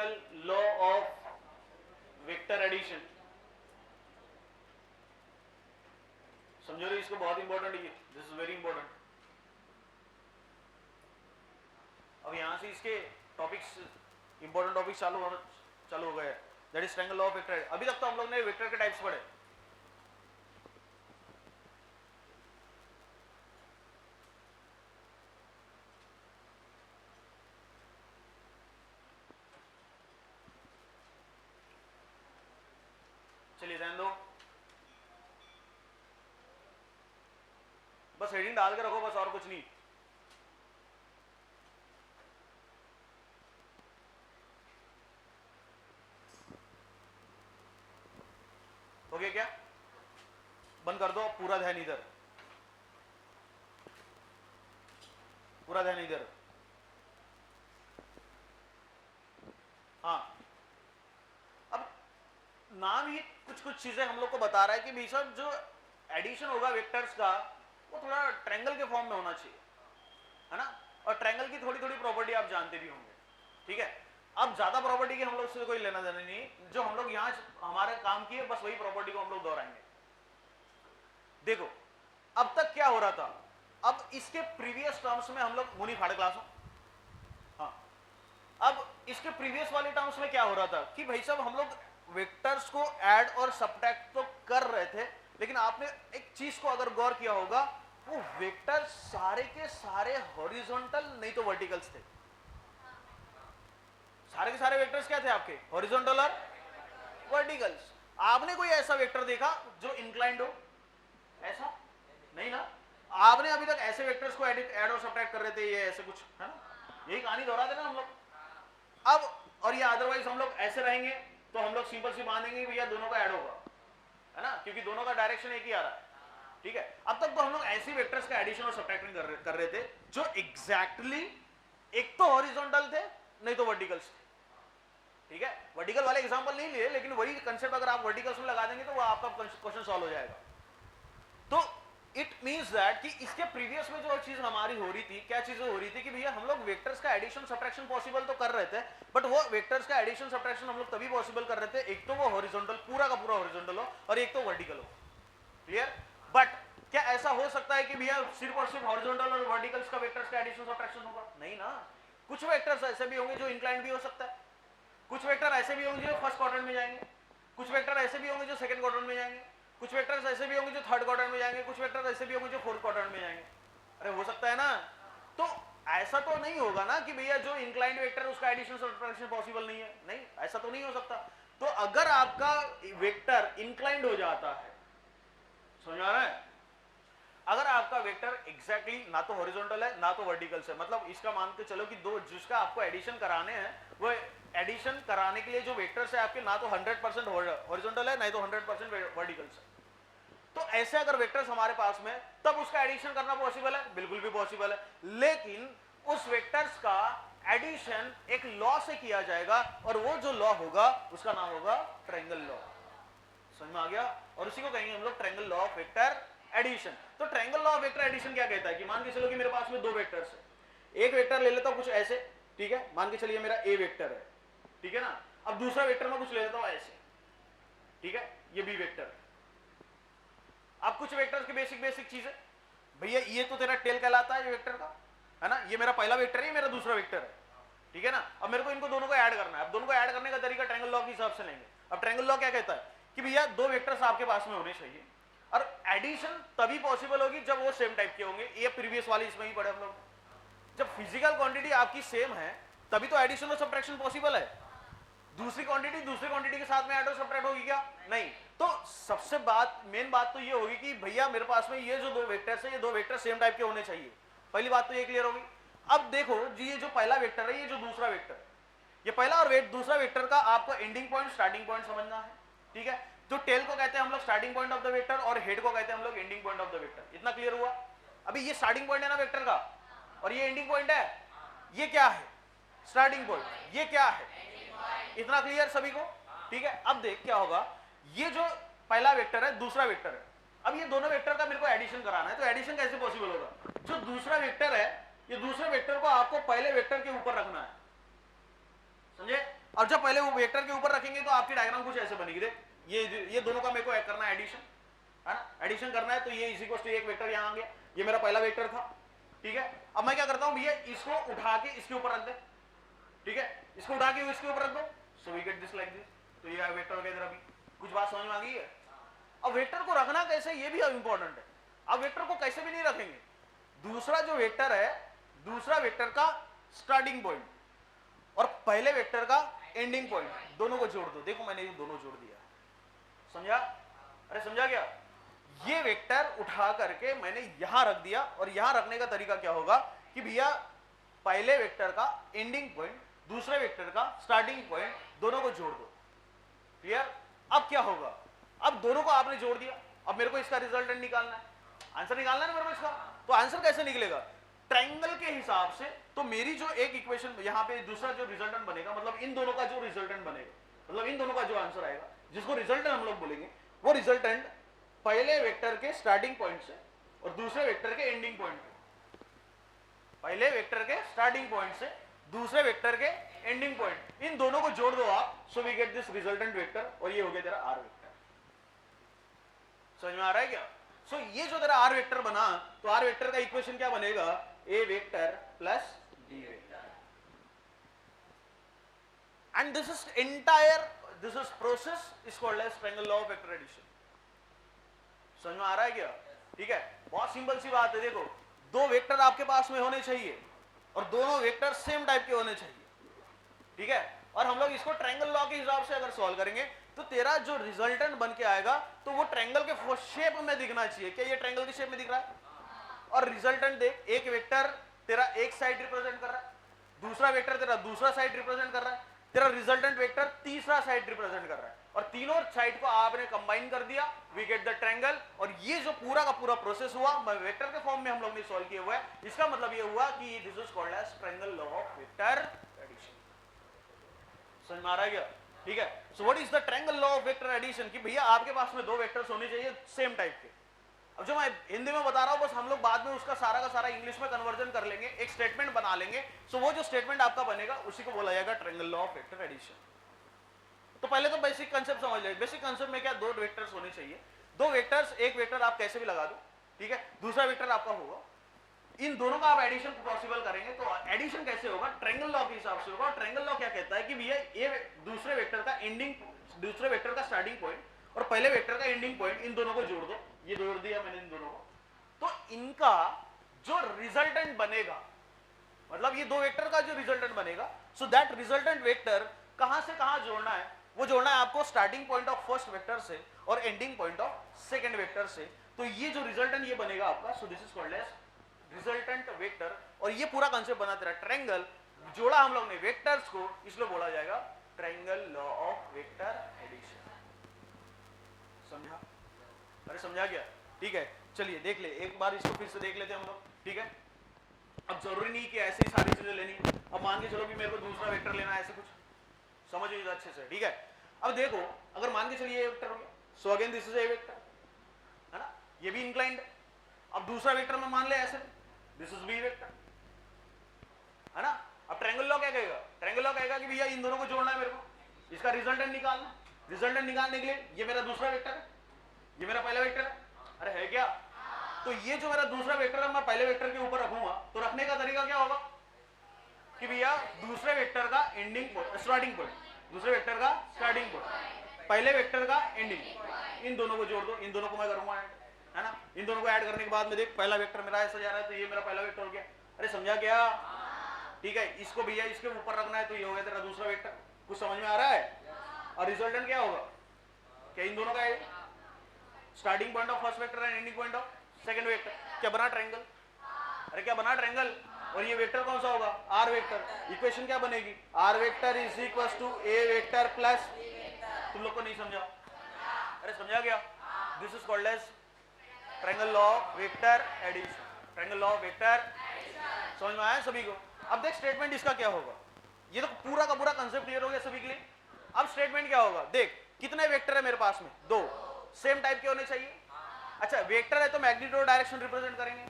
Numerical law of vector addition. समझो रहे इसको, बहुत इंपॉर्टेंट है, दिस इज वेरी इंपॉर्टेंट। अब यहां से इसके टॉपिक्स, इंपॉर्टेंट टॉपिक्स चालू हो गए, that is triangle law of vector. अभी तक तो हम लोग ने वेक्टर के टाइप्स पढ़े। चलिए ध्यान दो, बस हेडिंग डाल के रखो, बस और कुछ नहीं। हो गया क्या? बंद कर दो, पूरा ध्यान इधर, पूरा ध्यान इधर। हाँ, अब नाम ही कुछ कुछ चीजें हम लोग को बता रहा है कि भाई साहब जो एडिशन होगा वेक्टर्स का वो थोड़ा ट्रायंगल के फॉर्म में होना चाहिए, है ना। और ट्रायंगल की थोड़ी थोड़ी प्रॉपर्टी आप जानते भी होंगे, ठीक है। अब ज्यादा प्रॉपर्टी की हम लोग से कोई लेना देना नहीं, जो हम लोग यहाँ हमारे काम की है बस वही प्रॉपर्टी को हम लोग दोहराएंगे। देखो अब तक क्या हो रहा था, अब इसके प्रीवियस टर्म्स में हम लोग मुनि फाड़े क्लास हो, हाँ, अब इसके प्रीवियस वाले टर्म्स में क्या हो रहा था कि भाई साहब हम लोग वेक्टर्स को ऐड और सब्ट्रैक्ट तो कर रहे थे, लेकिन आपने एक चीज को अगर गौर किया होगा, वो वेक्टर सारे के सारे हॉरिजॉन्टल नहीं तो वर्टिकल्स थे। सारे के सारे वेक्टर्स क्या थे आपके? हॉरिजॉन्टल और वर्टिकल्स। आपने कोई ऐसा वेक्टर देखा जो इंक्लाइंड हो? ऐसा नहीं ना। आपने अभी तक ऐसे वेक्टर्स को ऐड और सब्ट्रैक्ट कर रहे थे, ये ऐसे कुछ है ना, यही कहानी दोहरा देना हम लोग। अब और ये अदरवाइज हम लोग ऐसे रहेंगे तो हम लोग सिंपल सी मान देंगे भैया दोनों का ऐड होगा, है ना, क्योंकि दोनों का डायरेक्शन एक ही आ रहा है, ठीक है। अब तक तो हम लोग ऐसी वेक्टर्स का एडिशन और सब्ट्रैक्शन कर रहे थे जो एग्जैक्टली एक तो हॉरिजॉन्टल थे नहीं तो वर्टिकल्स थे, ठीक है। वर्टिकल वाले एग्जांपल नहीं लिए, लेकिन वही कंसेप्ट अगर आप वर्टिकल्स में लगा देंगे तो वो आपका क्वेश्चन सॉल्व हो जाएगा। तो इट मींस दैट कि इसके प्रीवियस में जो चीज हमारी हो रही थी, क्या चीजें हो रही थी कि भैया हम लोग वेक्टर्स का एडिशन सब्ट्रैक्शन पॉसिबल तो कर रहे थे, बट वो वेक्टर्स का एडिशन सब्ट्रैक्शन हम लोग तभी पॉसिबल कर रहे थे एक तो वो हॉरिजॉन्टल, पूरा का पूरा हॉरिजॉन्टल हो, और एक तो वर्टिकल हो, क्लियर। बट क्या ऐसा हो सकता है कि भैया सिर्फ और सिर्फ हॉरिजॉन्टल और वर्टिकल्स का वेक्टर्स का एडिशन सब्ट्रैक्शन होगा? नहीं ना। कुछ वेक्टर्स ऐसे भी होंगे जो इंक्लाइंड भी हो सकता है, कुछ वेक्टर ऐसे भी होंगे जो फर्स्ट क्वाड्रेंट में जाएंगे, कुछ वेक्टर ऐसे भी होंगे जो सेकंड क्वाड्रेंट में जाएंगे, कुछ वेक्टर्स ऐसे भी होंगे जो थर्ड क्वाड्रेंट में जाएंगे, कुछ वेक्टर ऐसे भी होंगे जो फोर्थ क्वाड्रेंट में जाएंगे। अरे हो सकता है ना। तो ऐसा तो नहीं होगा ना कि भैया जो इंक्लाइंड वेक्टर है उसका एडिशन सब्ट्रैक्शन पॉसिबल नहीं है, नहीं, ऐसा तो नहीं हो सकता। तो अगर आपका वेक्टर इंक्लाइंड हो जाता है, समझ आ रहा है, अगर आपका वेक्टर एग्जैक्टली ना तो हॉरिजॉन्टल है ना तो वर्टिकल है, मतलब इसका मान के चलो कि दो जिसका आपको एडिशन कराने हैं, वो एडिशन कराने के लिए जो वेक्टर्स है आपके ना तो 100% हॉरिजॉन्टल है ना तो 100% वर्टिकल है, तो ऐसे अगर वेक्टर्स हमारे पास में, तब उसका एडिशन करना पॉसिबल है, बिल्कुल भी पॉसिबल है। लेकिन उस वेक्टर्स का एडिशन एक लॉ से किया जाएगा, और वो जो लॉ होगा उसका नाम होगा ट्रायंगल लॉ। समझ में आ गया? और उसी को कहेंगे हम लोग triangle law of vector addition. तो triangle law of vector addition क्या कहता है कि मान के चलो कि मेरे पास में दो वेक्टर्स है, एक वेक्टर ले लेता हूं कुछ ऐसे, ठीक है, मान के चलिए मेरा ए वेक्टर है, ठीक है ना। अब दूसरा वेक्टर मैं कुछ ले लेता हूं ऐसे, ठीक है, ये बी वेक्टर है। अब कुछ वेक्टर्स की बेसिक चीजें, भैया ये तो तेरा टेल कहलाता है ये वेक्टर का, है ना, ये मेरा पहला वेक्टर है, ये मेरा दूसरा वेक्टर है, ठीक है ना। अब मेरे को इनको दोनों को ऐड करना है। अब दोनों को ऐड करने का तरीका ट्रायंगल लॉ के हिसाब से लेंगे। अब ट्रायंगल लॉ क्या कहता है कि भैया दो वेक्टर्स आपके पास में होने चाहिए, और एडिशन तभी पॉसिबल होगी जब वो सेम टाइप के होंगे। ये प्रीवियस वाले इसमें ही पढ़े हम लोग, जब फिजिकल क्वांटिटी आपकी सेम है तभी तो एडिशन और सब्ट्रैक्शन पॉसिबल है। दूसरी क्वांटिटी के साथ में ऐड और सब्ट्रैक्ट होगी क्या? नहीं। तो सबसे मेन बात तो ये होगी कि भैया मेरे पास में ये जो दो वेक्टर्स है, ये दो वेक्टर सेम टाइप के होने चाहिए। पहली बात तो ये क्लियर होगी। अब देखो जी, ये जो पहला वेक्टर है, ये जो दूसरा वेक्टर है, ये पहला और दूसरा वेक्टर का आपको एंडिंग पॉइंट स्टार्टिंग पॉइंट समझना है, ठीक है। तो टेल को कहते हैं हम लोग starting point of the vector, और हेड को कहते हैं हम लोग ending point of the vector. इतना क्लियर हुआ? अभी ये स्टार्टिंग पॉइंट है ना वेक्टर का, और ये एंडिंग पॉइंट है। ये क्या है? Starting point. ये क्या है? इतना क्लियर सभी को? ठीक है। अब देख क्या होगा, ये जो पहला वेक्टर है, दूसरा वेक्टर है, अब ये दोनों वेक्टर का मेरे को एडिशन कराना है। तो एडिशन कैसे पॉसिबल होगा? जो दूसरा वेक्टर है, ये दूसरे वेक्टर को आपको पहले वेक्टर के ऊपर रखना है, समझे? और जब पहले वो वेक्टर के ऊपर रखेंगे तो आपकी डायग्राम कुछ ऐसे बनेगी। देख ये दोनों का मेरे को करना है एडिशन, है ना, एडिशन करना है। तो ये इसी को एक वेक्टर यहाँ आ गया, ये मेरा पहला वेक्टर था, ठीक है। अब मैं क्या करता हूँ भैया, इसको उठा के इसके ऊपर रख दे, ठीक है, इसको उठा के इसके ऊपर रख दो, so we get this like this. तो ये वेक्टर हो गया इधर। अभी कुछ बात समझ में आ गई है? अब वेक्टर को रखना कैसे ये भी अब इंपॉर्टेंट है। अब वेक्टर को कैसे भी नहीं रखेंगे, दूसरा जो वेक्टर है, दूसरा वेक्टर का स्टार्टिंग पॉइंट और पहले वेक्टर का एंडिंग पॉइंट, दोनों को जोड़ दो। देखो मैंने ये दोनों जोड़ दिया, समझा? अरे समझा क्या? ये वेक्टर उठा करके मैंने यहां रख दिया, और यहां रखने का तरीका क्या होगा कि भैया पहले वेक्टर का एंडिंग पॉइंट, दूसरे वेक्टर का स्टार्टिंग पॉइंट, दोनों को जोड़ दो। क्लियर? अब क्या होगा, अब दोनों को आपने जोड़ दिया, अब मेरे को इसका रिजल्टेंट निकालना है, आंसर निकालना है ना मेरे को इसका। तो आंसर कैसे निकलेगा? ट्रायंगल के हिसाब से। तो मेरी जो एक इक्वेशन यहां पे दूसरा जो रिजल्टेंट बनेगा, मतलब इन दोनों का जो रिजल्टेंट बनेगा, मतलब इन दोनों का जो आंसर आएगा, जिसको रिजल्टेंट हम लोग बोलेंगे, वो रिजल्टेंट पहले वेक्टर के स्टार्टिंग पॉइंट से और दूसरे वेक्टर के एंडिंग पॉइंट से, पहले वेक्टर के स्टार्टिंग पॉइंट से दूसरे वेक्टर के एंडिंग पॉइंट, इन दोनों को जोड़ दो आप, so we get this resultant vector, और ये हो गया तेरा आर वेक्टर। समझ में आ रहा है क्या? सो ये जो तेरा आर वेक्टर बना, तो आर वेक्टर का इक्वेशन क्या बनेगा? A vector plus B vector, and this is entire, this is process is called as triangle law of vector addition. समझ में आ रहा है क्या? ठीक है, बहुत सिंपल सी बात है। देखो, दो वेक्टर आपके पास में होने चाहिए और दोनों वेक्टर सेम टाइप के होने चाहिए, ठीक है। और हम लोग इसको ट्रायंगल लॉ के हिसाब से अगर सॉल्व करेंगे तो तेरा जो रिजल्टेंट बन के आएगा तो वो ट्रायंगल के शेप में दिखना चाहिए। क्या ये ट्रायंगल की शेप में दिख रहा है? और रिजल्टेंट देख, एक वेक्टर तेरा एक साइड रिप्रेजेंट कर रहा है, दूसरा वेक्टर तेरा दूसरा साइड रिप्रेजेंट कर रहा है, तेरा रिजल्टेंट वेक्टर तीसरा साइड रिप्रेजेंट कर रहा है, और तीनों साइड को आपने कंबाइन कर दिया, वी गेट द ट्रायंगल। और ये जो पूरा का पूरा प्रोसेस हुआ वेक्टर के फॉर्म में हम लोग ने सॉल्व किया हुआ है। इसका मतलब ये हुआ कि this is called as triangle law of vector addition. समझ में आ रहा है क्या? ठीक है। So what is the triangle law of vector addition? कि भैया आपके पास में दो वेक्टर्स होने चाहिए सेम टाइप के। अब जो मैं हिंदी में बता रहा हूं, बस हम लोग बाद में उसका सारा का सारा इंग्लिश में कन्वर्जन कर लेंगे, एक स्टेटमेंट बना लेंगे। सो वो जो स्टेटमेंट आपका बनेगा उसी को बोला जाएगा triangle law of vector addition. तो पहले तो बेसिक कंसेप्ट समझ ले। बेसिक कंसेप्ट में क्या, दो वेक्टर्स होने चाहिए, दो वेक्टर्स, एक वेक्टर आप कैसे भी लगा दो, ठीक है, दूसरा वेक्टर आपका होगा, इन दोनों का आप एडिशन पॉसिबल करेंगे। तो एडिशन कैसे होगा? ट्रायंगल लॉ के हिसाब से होगा। ट्रायंगल लॉ क्या कहता है कि भैया ये दूसरे वेक्टर का एंडिंग, दूसरे वेक्टर का स्टार्टिंग पॉइंट और पहले वेक्टर का एंडिंग पॉइंट, इन दोनों को जोड़ दो। ये जोड़ दिया मैंने इन दोनों को, तो इनका जो रिजल्टेंट बनेगा, मतलब ये दो वेक्टर का जो रिजल्टेंट बनेगा, सो दैट रिजल्टेंट वेक्टर कहां से कहां जोड़ना है? वो जोड़ना है आपको starting point of first vector से और ending point of second vector से। तो ये जो रिजल्टेंट ये बनेगा आपका, so this is called as resultant vector. और ये पूरा कंसेप्ट बना तेरा ट्रायंगल, जोड़ा हम लोग ने वेक्टर्स को, इसलिए बोला जाएगा triangle law of vector addition. समझा? अरे समझा गया? ठीक है, चलिए देख ले एक बार, इसको फिर से देख लेते हैं हम लोग, ठीक है। अब जरूरी नहीं कि ऐसे ही सारी चीजें लेनी। अब मान के चलो कि मेरे को दूसरा वेक्टर लेना है, ऐसे कुछ समझ लीजिए अच्छे से, ठीक है। अब देखो, अगर मान के चलिए ये वेक्टर हो गया, so again this is a vector, है ना, ये भी इंक्लाइंड है। अब दूसरा वेक्टर में मान ले ऐसे, दिस इज बी वेक्टर, है ना। अब ट्रायंगल लॉ क्या कहेगा? ट्रायंगल लॉ कहेगा कि भैया इन दोनों को जोड़ना है मेरे को, इसका रिजल्टेंट निकालना। रिजल्टेंट निकालने के लिए ये मेरा दूसरा वेक्टर है, ये मेरा पहला वेक्टर है। अरे है क्या? तो ये जो मेरा दूसरा वेक्टर है मैं पहले वेक्टर के ऊपर रखूंगा, तो रखने का तरीका क्या होगा कि भैया दूसरे वेक्टर का एंडिंग पॉइंट, स्टार्टिंग पॉइंट, दूसरे वेक्टर का स्टार्टिंग पॉइंट, पहले वेक्टर का एंडिंग, इन दोनों को जोड़ दो। इन दोनों को मैं करूंगा ऐड, है ना। इन दोनों को ऐड करने के बाद में देख, पहला वेक्टर मेरा ऐसा जा रहा है, तो ये मेरा पहला वेक्टर हो गया। अरे समझा क्या? ठीक है, इसको भैया इसके ऊपर रखना है, तो ये हो गया तेरा दूसरा वेक्टर। कुछ समझ में आ रहा है? और रिजल्टेंट क्या होगा? क्या इन दोनों का starting point of first vector and ending point of second vector, क्या बना? ट्रायंगल। अरे क्या बना? ट्रायंगल। और ये वेक्टर कौन सा होगा? Are vector. इक्वेशन क्या बनेगी? R vector is equal to A vector plus, तुम लोग को नहीं समझा? अरे समझा क्या? This is called as triangle law of vector addition. Triangle law of vector, समझ में आया सभी को? अब देख स्टेटमेंट इसका क्या होगा। ये तो पूरा का पूरा कंसेप्ट क्लियर हो गया सभी के लिए। अब स्टेटमेंट क्या होगा? देख, कितने वेक्टर है मेरे पास में? दो, सेम टाइप के होने चाहिए। अच्छा, वेक्टर है तो मैग्नीट्यूड डायरेक्शन रिप्रेजेंट करेंगे।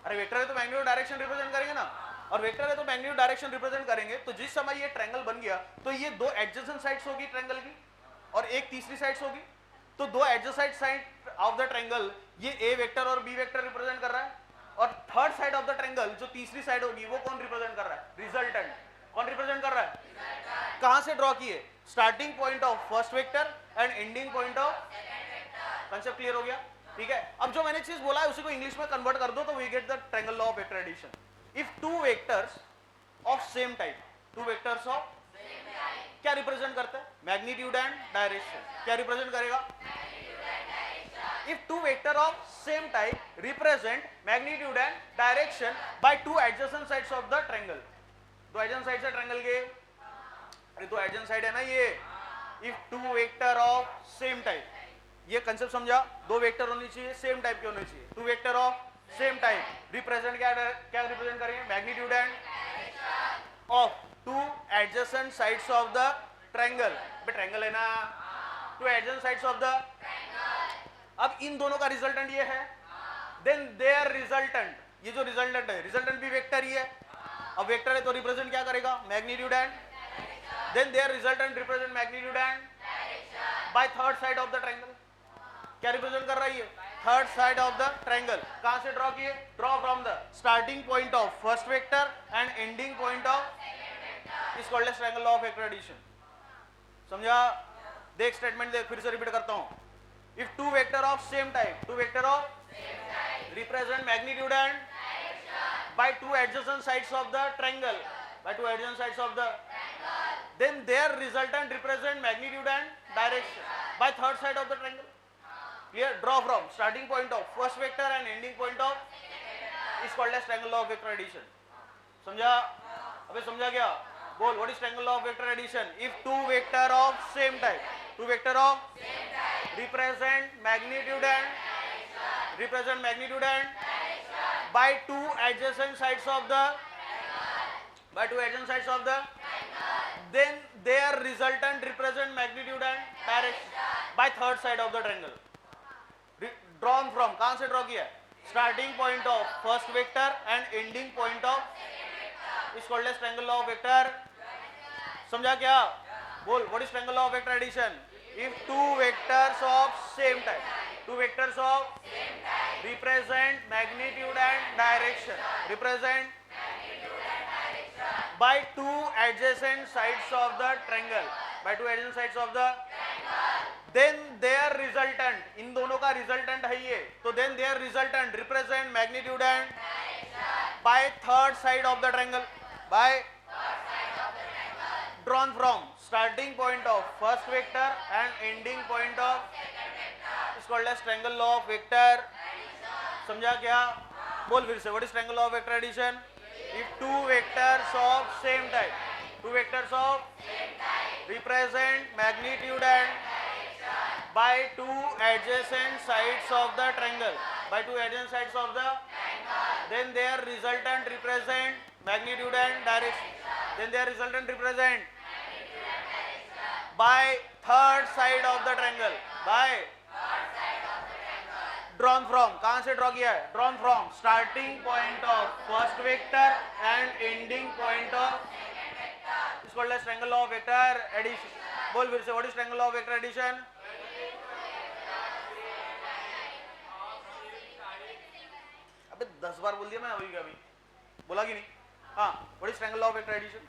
अरे वेक्टर है तो मैग्नीट्यूड डायरेक्शन रिप्रेजेंट करेंगे ना। और वेक्टर है तो मैग्नीट्यूड डायरेक्शन रिप्रेजेंट करेंगे। तो जिस समय ये ट्रायंगल बन गया तो ये दो एडजेसेंट साइड्स होगी ट्रायंगल की और एक तीसरी साइड्स होगी। तो दो adjacent side of the triangle ये ए वेक्टर और बी वेक्टर रिप्रेजेंट कर रहा है, और third side of the triangle जो तीसरी साइड होगी वो कौन रिप्रेजेंट कर रहा है? रिजल्टेंट। कौन रिप्रेजेंट कर रहा है? कहां से ड्रॉ किए? Starting point of first vector and ending point of. Concept clear हो गया? ठीक है। अब जो मैंने चीज बोला है उसी को इंग्लिश में कन्वर्ट कर दो तो we get the triangle law of vector addition. If two vectors of same type, two vectors of क्या रिप्रेजेंट करता है? Magnitude and direction. क्या रिप्रेजेंट करेगा? If two vector of same type represent magnitude and direction by two adjacent sides of the triangle। दो adjacent sides है triangle के, अरे दो adjacent side है ना ये। If two vector of same type, ये कंसेप्ट समझा? दो वेक्टर होनी चाहिए, सेम टाइप के होने चाहिए। Two vector of same type represent क्या रिप्रेजेंट करेंगे? Magnitude and of two adjacent sides of the triangle. Triangle है ना, two adjacent sides of the. अब इन दोनों का रिजल्टेंट ये है, देन देयर रिजल्टेंट, ये जो रिजल्टेंट है, रिजल्टेंट भी वेक्टर ही है। अब वेक्टर है तो रिप्रेजेंट क्या करेगा? Magnitude and, then their resultant represent magnitude and by third side of the triangle. क्या रिप्रेजेंट कर रही है? Third side of the triangle. कहां से ड्रॉ किए? Draw from the starting point of first vector and ending point of is called as triangle law of vector addition. समझा? देख statement देख, फिर से रिपीट करता हूं। If two vector of same type, two vector of represent magnitude and by two adjacent sides of the triangle, by two adjacent sides of the, then their resultant represent magnitude and direction by third side of the triangle. Clear? Draw from starting point of first vector and ending point of is called as triangle law of vector addition. समझा? अबे समझा क्या? बोल, what is triangle law of vector addition? If two vector of same type, two vector of represent magnitude and by two adjacent sides of the, then their resultant represent magnitude and direction by third side of the triangle drawn from। कहां से draw किया? Starting point of first vector and ending point of is called as triangle law of vector. समझा क्या? बोल, what is triangle law of vector addition? If two vectors of same type, two vectors of represent magnitude and direction, by two adjacent sides of the triangle, by two adjacent sides of the, then their resultant, इन दोनों का resultant है ये, तो then their resultant represent magnitude and by third side of the triangle, by drawn from starting point of first vector and ending point of is called as triangle law of vector। समझा क्या? बोल फिर से, what is triangle law of vector addition? If two vectors of same type, two vectors of represent magnitude and by two adjacent sides of the triangle, by two adjacent sides of the, then their resultant represent magnitude and direction, then their resultant represent by third side of the triangle, by drawn from। कहां से draw किया है? drawn from starting point of first vector and ending point of is called as triangle law of vector addition। बोल फिर से, what is triangle law of vector addition? अबे 10 बार बोल दिया मैं अभी, बोला कि नहीं? हाँ, what is triangle law of vector addition?